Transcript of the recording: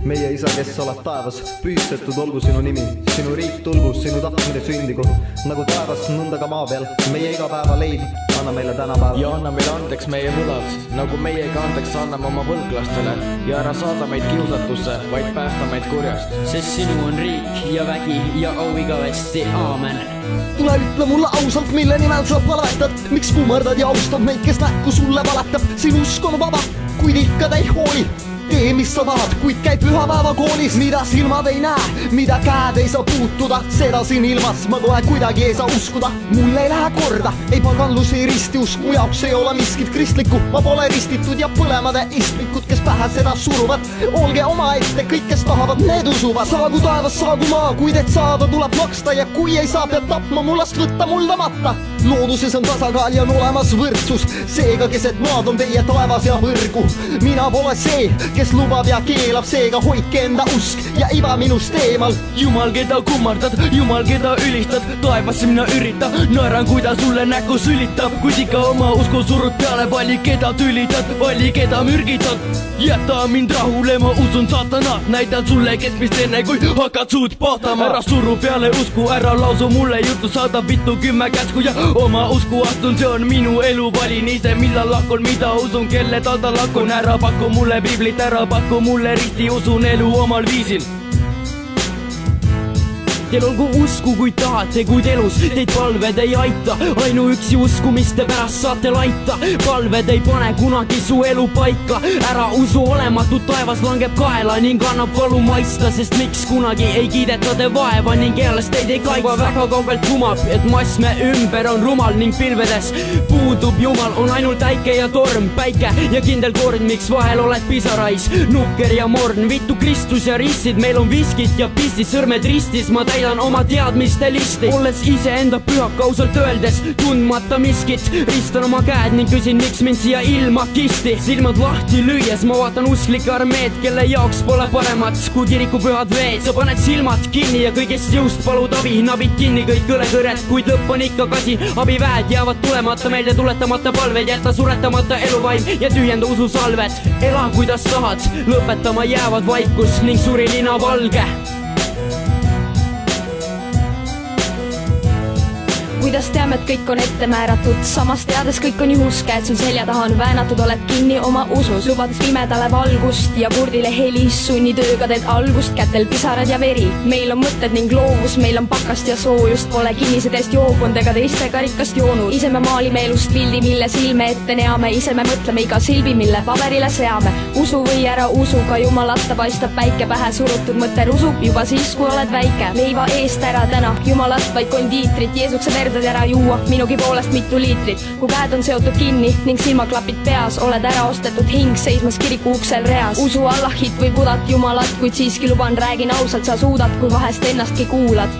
meie isa, kes oled taevas, pühistatud olgu sinu nimi, sinu riik tulgu, sinu tahtmine sündigu, nagu taevas, nõnda ka maa peal, meie igapäevaleib, anna meile tänapäeval. ja anna meile andeks meie võlad, nagu meiega andeks anname oma võlglastele ja ära saada meid kiusatusse, vaid päästa meid kurjast. Sest sinu on riik ja vägi ja au igavesti, aamen. Tule ütle mulle ausalt, mille nimel sa palvetad, miks kummardad ja austad neid, kes näkku sulle valetab. Sinu usk on vaba, kuid ikka ta ei hooli. Tee, mis sa tahad, kuid käi pühapäeva koolis. Mida silmad ei näe, mida käed ei saa puutuda, seda siin ilmas ma kohe kuidagi ei saa uskuda. Mul ei lähe korda, ei paganlus, ei ristiusk, mu jaoks ei ole miskit kristlikku. Ma pole ristitud ja põlemade istlikud, kes pähe seda suruvad. Olge oma ette, kõik, kes tahavad, need usuvad. Saagu taevas, saagu maa, kuid et saada tuleb maksta ja kui ei saa, pead tapma mullast võtta muldamata. Looduses on tasakaal ja on olemas võrdsus, seega keset maad on teie taevas ja võrgu. Mina pole see, kes lubab ja keelab, seega hoidke enda usk ja iva minust eemal. Jumal, keda kummardad, Jumal, keda ülistad, taevasse mina ürita, naeran, kui ta sulle näkku sülitab, kuid ikka oma usku surud peale, vali, keda tülitad, vali, keda mürgitad. Jäta mind rahule, ma usun saatanat, näitan sulle keskmist enne, kui hakkad suud pahtama. Ära suru peale usku, ära lausu mulle juttu, saada vittu 10 käsku ja oma usku astun, see on minu elu, valin ise, millal lahkun, mida usun, kelle talda lakun. Ära paku mulle piiblit, ära paku mulle risti, usun elu omal viisil. Teil olgu usku, kui tahate, kuid elus teid palved ei aita. Ainuüksi uskumiste pärast saate laita. Palved ei pane kunagi su elu paika. Ära usu olematut, taevas langeb kaela ning annab valu maista, sest miks kunagi ei kiideta te vaeva ning eales teid ei kaitsta. Väga kaugelt kumab, et massme ümber on rumal ning pilvedes puudub Jumal, on ainult äike ja torm, päike ja kindel kord, miks vahel oled pisarais, nukker ja morn. Vittu Kristus ja rissid, meil on viskit ja pistis, sõrmed ristis, ma täidan oma teadmiste listi. Olles iseenda pühak ausalt öeldes, tundmata miskit, ristan oma käed ning küsin, miks mind siia ilma kisti. Silmad lahti lüües ma vaatan usklike armeed, kelle jaoks pole paremat kui kirikupühad veed. Sa paned silmad kinni ja kõigest jõust palud abi, nabid kinni kõik kõlekõred, kuid lõpp on ikka kasi. Abiväed jäävad tulemata, meelde tuletamata palveid, jäta suretamata eluvaim ja tühjenda ususalved. Ela kuidas tahad, lõpetama jäävad vaikus ning surilina valge. Kuidas teame, et kõik on ette määratud, samas teades kõik on juhus, käed sul selja taha on väänatud, oled kinni oma usus, lubades pimedale valgust ja kurdile helis, sunnitööga teed algust, kätel pisarad ja veri. Meil on mõtted ning loovus, meil on pakast ja soojust, pole kinnisedest joobunud ega teiste karikast joonud. Ise me maalime elust pildi, mille silme ette neame, ise me mõtleme iga silbi, mille paberile seame. Usu või ära usu, ka Jumalatta paistab päike, pähe surutud mõte rusub juba siis, kui oled väike. Leiva eest ära täna Jumalat, vaid kondiitrit, Jeesukse verd ära juua, minugi poolest mitu liitrit. Kui käed on seotud kinni ning silmaklapid peas, oled ära ostetud hing seismas kiriku uksel reas. Usu Allahit või Budat, Jumalat, kuid siiski luban, räägin ausalt, sa suudad, kui vahest ennastki kuulad.